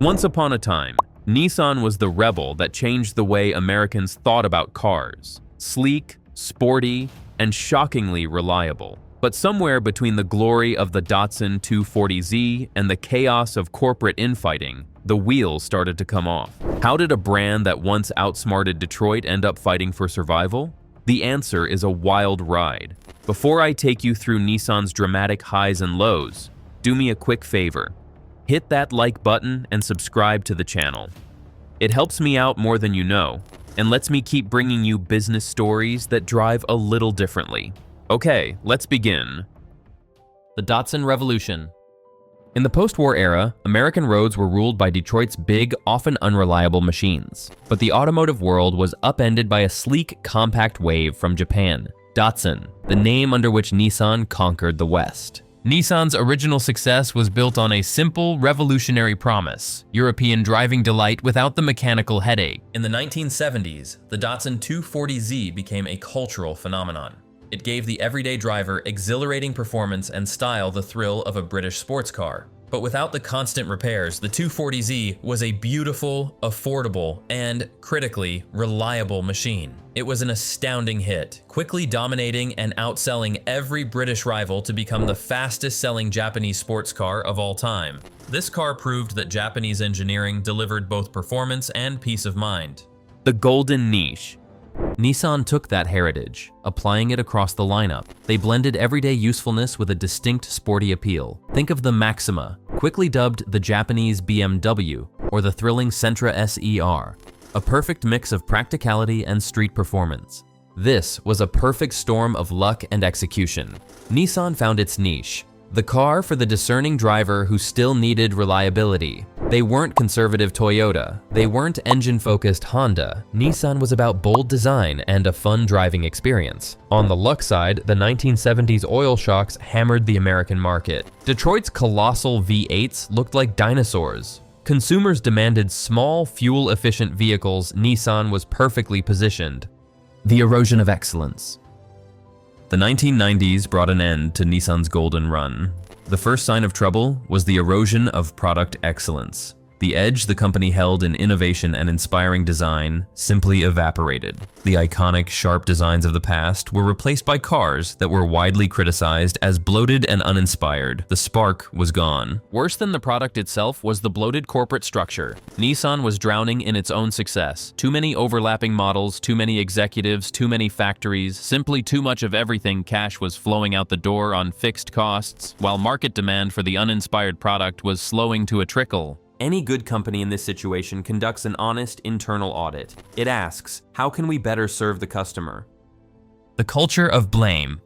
Once upon a time, Nissan was the rebel that changed the way Americans thought about cars. Sleek, sporty, and shockingly reliable. But somewhere between the glory of the Datsun 240Z and the chaos of corporate infighting, the wheels started to come off. How did a brand that once outsmarted Detroit end up fighting for survival? The answer is a wild ride. Before I take you through Nissan's dramatic highs and lows, do me a quick favor. Hit that like button and subscribe to the channel. It helps me out more than you know, and lets me keep bringing you business stories that drive a little differently. Okay, let's begin. The Datsun Revolution. In the post-war era, American roads were ruled by Detroit's big, often unreliable machines. But the automotive world was upended by a sleek, compact wave from Japan, Datsun, the name under which Nissan conquered the West. Nissan's original success was built on a simple, revolutionary promise: European driving delight without the mechanical headache. In the 1970s, the Datsun 240Z became a cultural phenomenon. It gave the everyday driver exhilarating performance and style, the thrill of a British sports car. But without the constant repairs, the 240Z was a beautiful, affordable, and, critically, reliable machine. It was an astounding hit, quickly dominating and outselling every British rival to become the fastest-selling Japanese sports car of all time. This car proved that Japanese engineering delivered both performance and peace of mind. The golden niche. Nissan took that heritage, applying it across the lineup. They blended everyday usefulness with a distinct sporty appeal. Think of the Maxima, quickly dubbed the Japanese BMW, or the thrilling Sentra SER, a perfect mix of practicality and street performance. This was a perfect storm of luck and execution. Nissan found its niche, the car for the discerning driver who still needed reliability. They weren't conservative Toyota. They weren't engine-focused Honda. Nissan was about bold design and a fun driving experience. On the luck side, the 1970s oil shocks hammered the American market. Detroit's colossal V8s looked like dinosaurs. Consumers demanded small, fuel-efficient vehicles. Nissan was perfectly positioned. The erosion of excellence. The 1990s brought an end to Nissan's golden run. The first sign of trouble was the erosion of product excellence. The edge the company held in innovation and inspiring design simply evaporated. The iconic, sharp designs of the past were replaced by cars that were widely criticized as bloated and uninspired. The spark was gone. Worse than the product itself was the bloated corporate structure. Nissan was drowning in its own success. Too many overlapping models, too many executives, too many factories, simply too much of everything. Cash was flowing out the door on fixed costs, while market demand for the uninspired product was slowing to a trickle. Any good company in this situation conducts an honest internal audit. It asks, how can we better serve the customer? The culture of blame.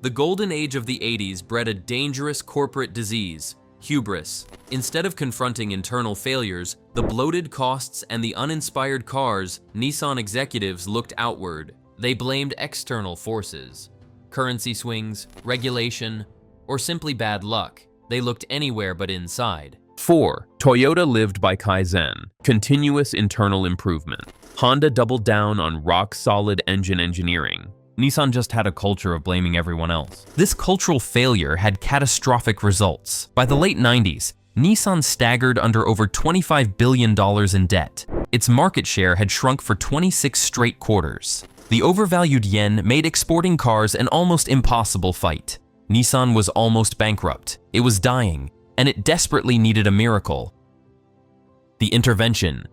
The golden age of the 80s bred a dangerous corporate disease, hubris. Instead of confronting internal failures, the bloated costs, and the uninspired cars, Nissan executives looked outward. They blamed external forces. Currency swings, regulation, or simply bad luck. They looked anywhere but inside. 4. Toyota lived by Kaizen, continuous internal improvement. Honda doubled down on rock-solid engine engineering. Nissan just had a culture of blaming everyone else. This cultural failure had catastrophic results. By the late 90s, Nissan staggered under over $25 billion in debt. Its market share had shrunk for 26 straight quarters. The overvalued yen made exporting cars an almost impossible fight. Nissan was almost bankrupt. It was dying, and it desperately needed a miracle. The intervention.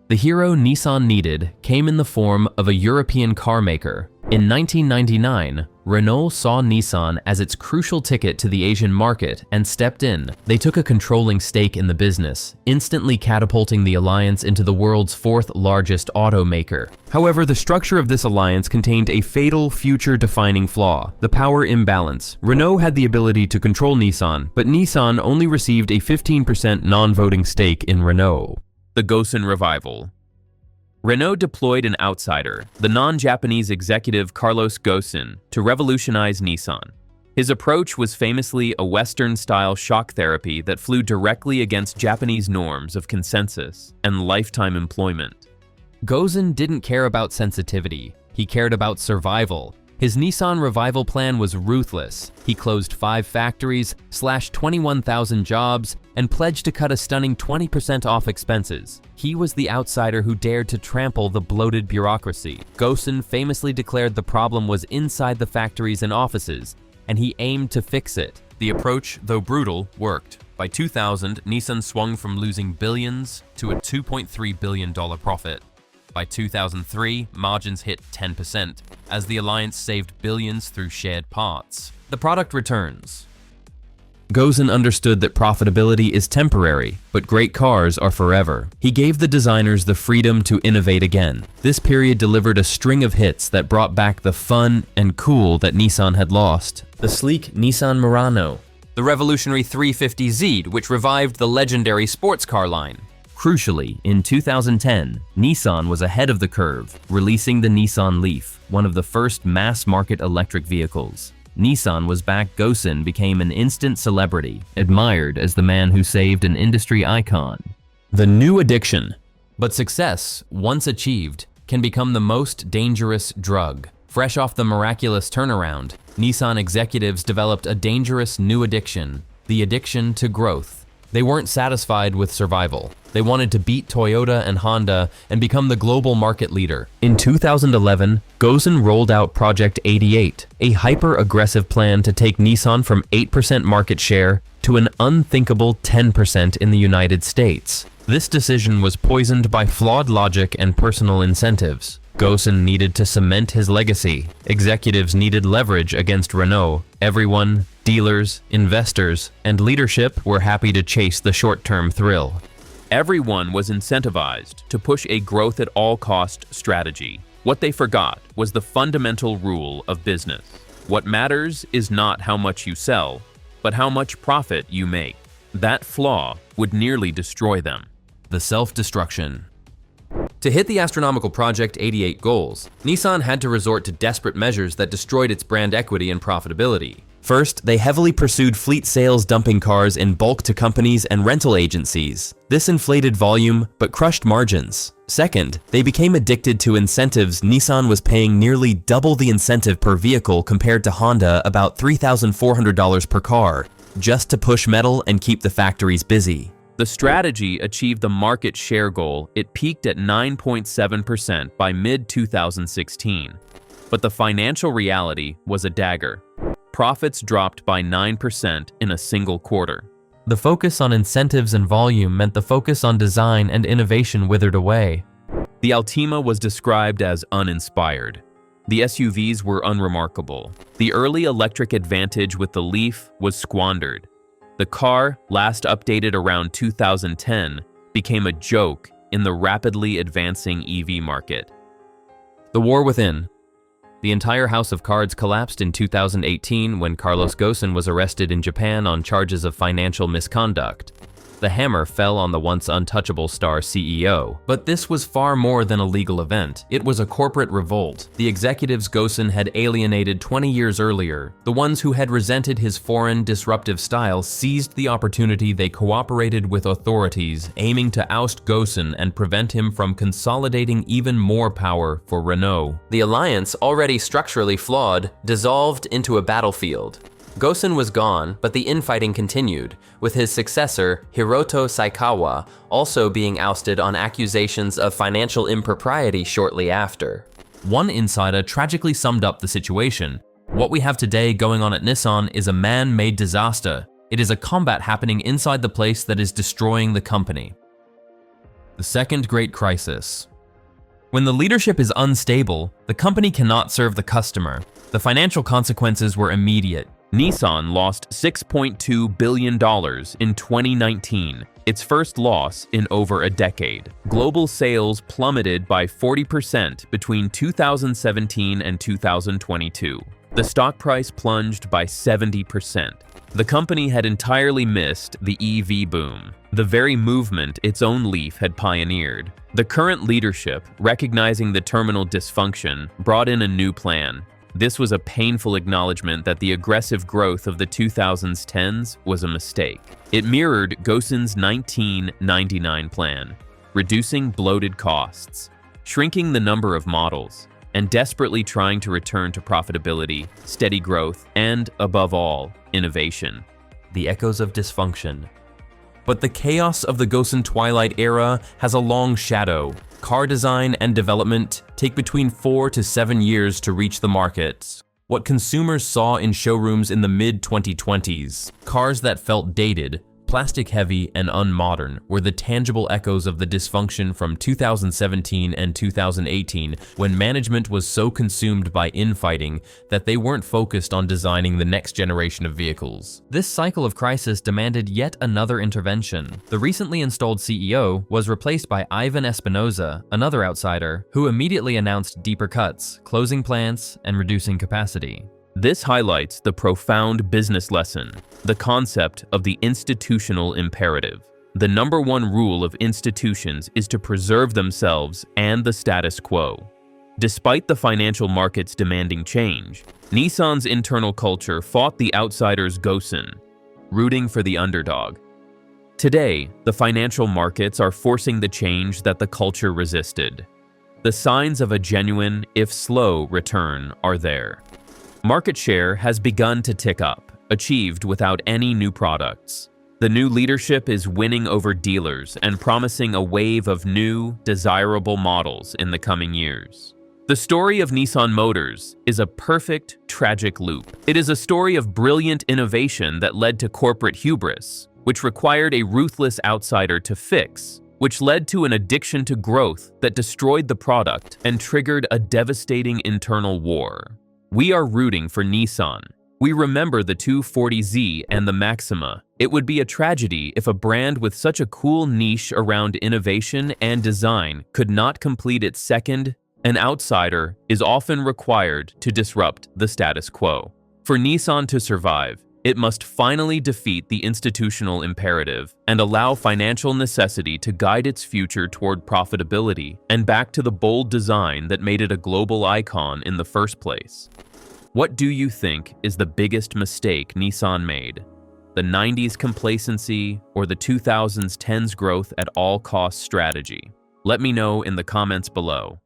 The hero Nissan needed came in the form of a European car maker. In 1999, Renault saw Nissan as its crucial ticket to the Asian market and stepped in. They took a controlling stake in the business, instantly catapulting the alliance into the world's fourth largest automaker. However, the structure of this alliance contained a fatal, future-defining flaw: the power imbalance. Renault had the ability to control Nissan, but Nissan only received a 15% non-voting stake in Renault. The Gosen Revival. Renault deployed an outsider, the non-Japanese executive Carlos Ghosn, to revolutionize Nissan. His approach was famously a Western-style shock therapy that flew directly against Japanese norms of consensus and lifetime employment. Ghosn didn't care about sensitivity. He cared about survival. His Nissan revival plan was ruthless. He closed 5 factories, slashed 21,000 jobs, and pledged to cut a stunning 20% off expenses. He was the outsider who dared to trample the bloated bureaucracy. Gosen famously declared the problem was inside the factories and offices, and he aimed to fix it. The approach, though brutal, worked. By 2000, Nissan swung from losing billions to a $2.3 billion profit. By 2003, margins hit 10%, as the alliance saved billions through shared parts. The product returns. Gosen understood that profitability is temporary, but great cars are forever. He gave the designers the freedom to innovate again. This period delivered a string of hits that brought back the fun and cool that Nissan had lost. The sleek Nissan Murano, the revolutionary 350Z, which revived the legendary sports car line. Crucially, in 2010, Nissan was ahead of the curve, releasing the Nissan Leaf, one of the first mass-market electric vehicles. Nissan was back. Gosen became an instant celebrity, admired as the man who saved an industry icon. The new addiction. But success, once achieved, can become the most dangerous drug. Fresh off the miraculous turnaround, Nissan executives developed a dangerous new addiction, the addiction to growth. They weren't satisfied with survival. They wanted to beat Toyota and Honda and become the global market leader. In 2011, Gosen rolled out Project 88, a hyper-aggressive plan to take Nissan from 8% market share to an unthinkable 10% in the United States. This decision was poisoned by flawed logic and personal incentives. Gosen needed to cement his legacy. Executives needed leverage against Renault. Everyone, dealers, investors, and leadership were happy to chase the short-term thrill. Everyone was incentivized to push a growth-at-all-cost strategy. What they forgot was the fundamental rule of business. What matters is not how much you sell, but how much profit you make. That flaw would nearly destroy them. The self-destruction. To hit the astronomical Project 88 goals, Nissan had to resort to desperate measures that destroyed its brand equity and profitability. First, they heavily pursued fleet sales, dumping cars in bulk to companies and rental agencies. This inflated volume, but crushed margins. Second, they became addicted to incentives. Nissan was paying nearly double the incentive per vehicle compared to Honda, about $3,400 per car, just to push metal and keep the factories busy. The strategy achieved the market share goal. It peaked at 9.7% by mid-2016. But the financial reality was a dagger. Profits dropped by 9% in a single quarter. The focus on incentives and volume meant the focus on design and innovation withered away. The Altima was described as uninspired. The SUVs were unremarkable. The early electric advantage with the Leaf was squandered. The car, last updated around 2010, became a joke in the rapidly advancing EV market. The war within. The entire house of cards collapsed in 2018 when Carlos Ghosn was arrested in Japan on charges of financial misconduct. The hammer fell on the once untouchable star CEO. But this was far more than a legal event. It was a corporate revolt. The executives Ghosn had alienated 20 years earlier, the ones who had resented his foreign, disruptive style, seized the opportunity. They cooperated with authorities, aiming to oust Ghosn and prevent him from consolidating even more power for Renault. The alliance, already structurally flawed, dissolved into a battlefield. Ghosn was gone, but the infighting continued, with his successor, Hiroto Saikawa, also being ousted on accusations of financial impropriety shortly after. One insider tragically summed up the situation. What we have today going on at Nissan is a man-made disaster. It is a combat happening inside the place that is destroying the company. The second great crisis. When the leadership is unstable, the company cannot serve the customer. The financial consequences were immediate. Nissan lost $6.2 billion in 2019, its first loss in over a decade. Global sales plummeted by 40% between 2017 and 2022. The stock price plunged by 70%. The company had entirely missed the EV boom, the very movement its own Leaf had pioneered. The current leadership, recognizing the terminal dysfunction, brought in a new plan. This was a painful acknowledgement that the aggressive growth of the 2010s was a mistake. It mirrored Ghosn's 1999 plan, reducing bloated costs, shrinking the number of models, and desperately trying to return to profitability, steady growth, and, above all, innovation. The echoes of dysfunction. But the chaos of the Gosen Twilight era has a long shadow. Car design and development take between 4 to 7 years to reach the market. What consumers saw in showrooms in the mid-2020s, cars that felt dated, plastic-heavy, and unmodern, were the tangible echoes of the dysfunction from 2017 and 2018, when management was so consumed by infighting that they weren't focused on designing the next generation of vehicles. This cycle of crisis demanded yet another intervention. The recently installed CEO was replaced by Ivan Espinosa, another outsider, who immediately announced deeper cuts, closing plants, and reducing capacity. This highlights the profound business lesson, the concept of the institutional imperative. The number one rule of institutions is to preserve themselves and the status quo. Despite the financial markets demanding change, Nissan's internal culture fought the outsiders' Gosen, rooting for the underdog. Today, the financial markets are forcing the change that the culture resisted. The signs of a genuine, if slow, return are there. Market share has begun to tick up, achieved without any new products. The new leadership is winning over dealers and promising a wave of new, desirable models in the coming years. The story of Nissan Motors is a perfect, tragic loop. It is a story of brilliant innovation that led to corporate hubris, which required a ruthless outsider to fix, which led to an addiction to growth that destroyed the product and triggered a devastating internal war. We are rooting for Nissan. We remember the 240Z and the Maxima. It would be a tragedy if a brand with such a cool niche around innovation and design could not complete its second. An outsider is often required to disrupt the status quo. For Nissan to survive, it must finally defeat the institutional imperative and allow financial necessity to guide its future toward profitability and back to the bold design that made it a global icon in the first place. What do you think is the biggest mistake Nissan made? The 90s complacency or the 2010s growth at all costs strategy? Let me know in the comments below.